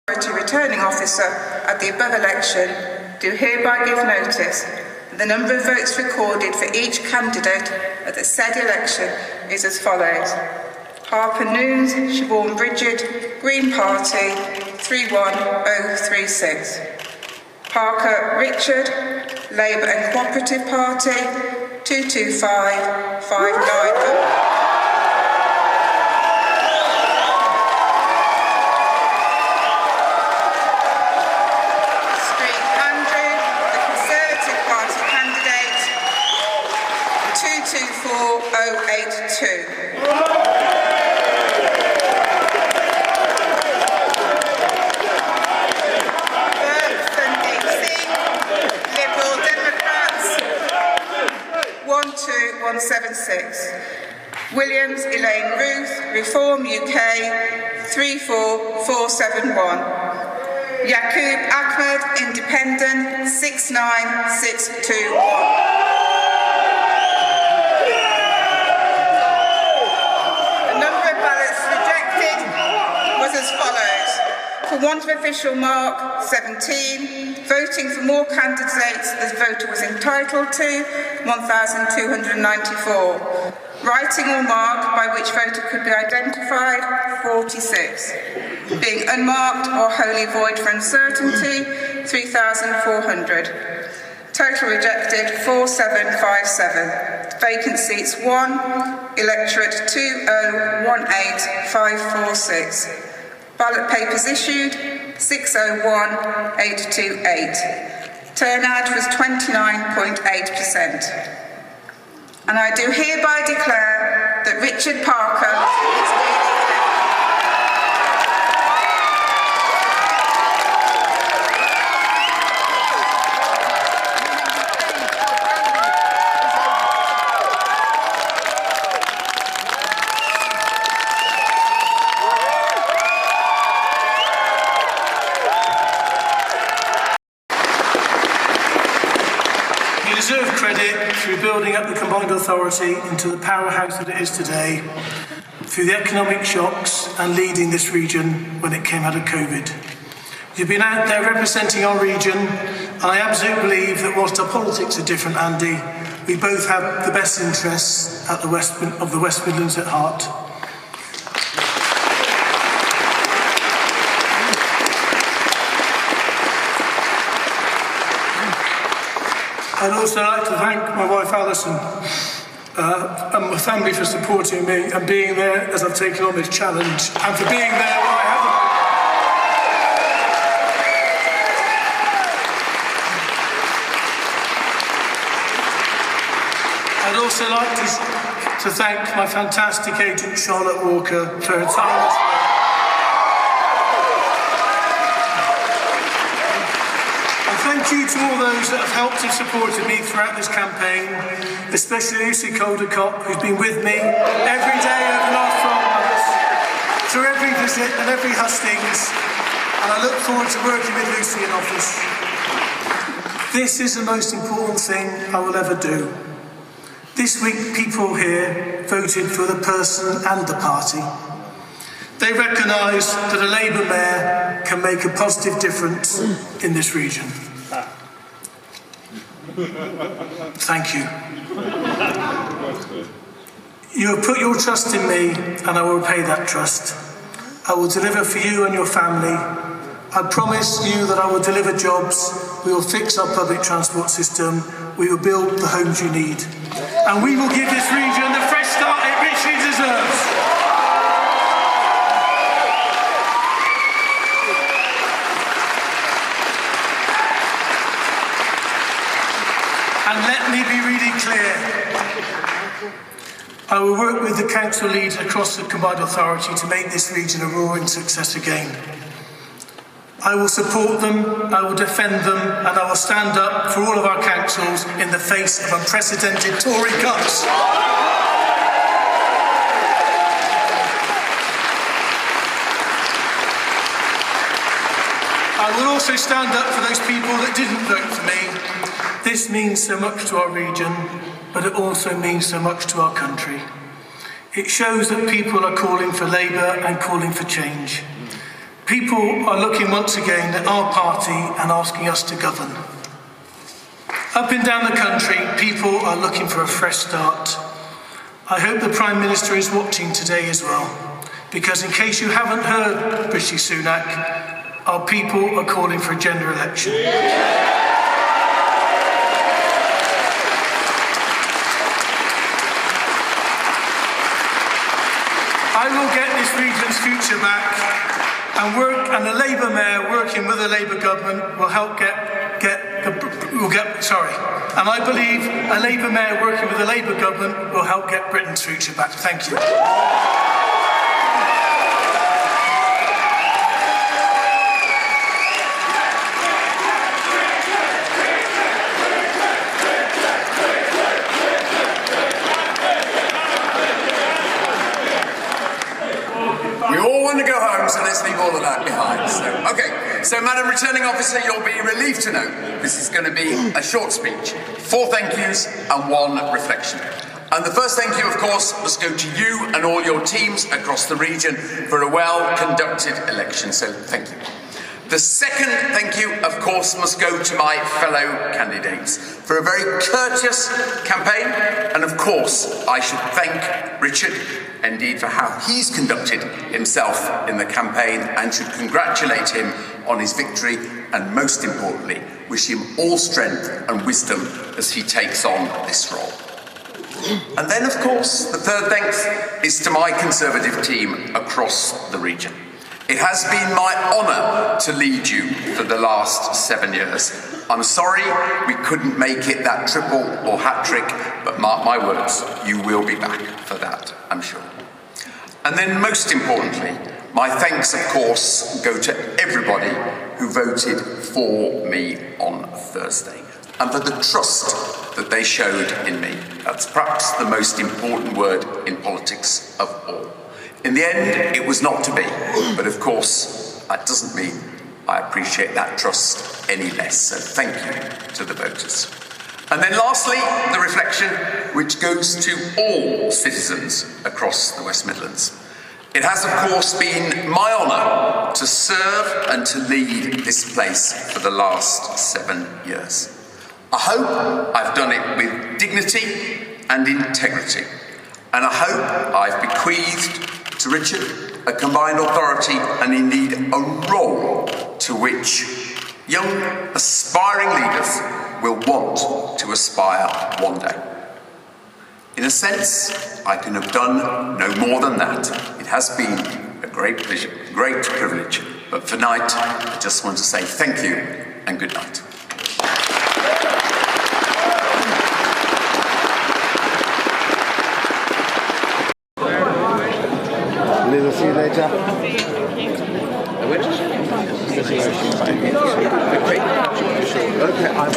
Returning officer at the above election do hereby give notice that the number of votes recorded for each candidate at the said election is as follows: Harper Noons, Siobhan Bridget, Green Party 31036. Parker Richard, Labour and Cooperative Party 225590. Liberal Democrats 12176. Williams Elaine Ruth, Reform UK 34471. Yaqub Ahmed, Independent 69621. For want of official mark, 17. Voting for more candidates as voter was entitled to, 1,294. Writing or mark by which voter could be identified, 46. Being unmarked or wholly void for uncertainty, 3,400. Total rejected, 4757. Vacant seats 1, electorate 2018546. Ballot papers issued 601,828. Turnout was 29.8%. And I do hereby declare that Richard Parker is duly deserve credit through building up the combined authority into the powerhouse that it is today, through the economic shocks and leading this region when it came out of COVID. You've been out there representing our region, and I absolutely believe that whilst our politics are different, Andy, we both have the best interests of the West Midlands at heart. I'd also like to thank my wife Alison and my family for supporting me and being there as I've taken on this challenge, and for being there when I haven't. I'd also like to thank my fantastic agent Charlotte Walker for her tireless work. Thank you to all those that have helped and supported me throughout this campaign, especially Lucy Caldecott, who's been with me every day over the last 12 months, through every visit and every hustings, and I look forward to working with Lucy in office. This is the most important thing I will ever do. This week, people here voted for the person and the party. They recognise that a Labour mayor can make a positive difference in this region. Thank you. You have put your trust in me, and I will repay that trust. I will deliver for you and your family. I promise you that I will deliver jobs. We will fix our public transport system. We will build the homes you need. And we will give this region the fresh start it richly deserves. And let me be really clear. I will work with the council leaders across the combined authority to make this region a roaring success again. I will support them, I will defend them, and I will stand up for all of our councils in the face of unprecedented Tory cuts. I will also stand up for those people that didn't vote for me. This means so much to our region, but it also means so much to our country. It shows that people are calling for Labour and calling for change. People are looking once again at our party and asking us to govern. Up and down the country, people are looking for a fresh start. I hope the Prime Minister is watching today as well, because in case you haven't heard, Rishi Sunak, our people are calling for a general election. I will get this region's future back, and a Labour mayor working with a Labour government will help and I believe a Labour mayor working with a Labour government will help get Britain's future back. Thank you. We all want to go home, so let's leave all of that behind. So, Madam Returning Officer, you'll be relieved to know this is going to be a short speech, 4 thank yous and 1 reflection. And the first thank you, of course, must go to you and all your teams across the region for a well-conducted election, so thank you. The second thank you, of course, must go to my fellow candidates for a very courteous campaign, and of course, I should thank Richard, indeed, for how he's conducted himself in the campaign, and should congratulate him on his victory, and most importantly, wish him all strength and wisdom as he takes on this role. And then, of course, the third thanks is to my Conservative team across the region. It has been my honour to lead you for the last 7 years. I'm sorry we couldn't make it that triple or hat-trick, but mark my words, you will be back for that, I'm sure. And then most importantly, my thanks, of course, go to everybody who voted for me on Thursday, and for the trust that they showed in me. That's perhaps the most important word in politics of all. In the end, it was not to be, but of course, that doesn't mean I appreciate that trust any less, so thank you to the voters. And then lastly, the reflection, which goes to all citizens across the West Midlands. It has, of course, been my honour to serve and to lead this place for the last 7 years. I hope I've done it with dignity and integrity, and I hope I've bequeathed to Richard a combined authority and indeed a role to which young, aspiring leaders will want to aspire one day. In a sense, I can have done no more than that. It has been a great pleasure, great privilege, but for tonight, I just want to say thank you and good night. Liz, I'll see you later. Okay, I'm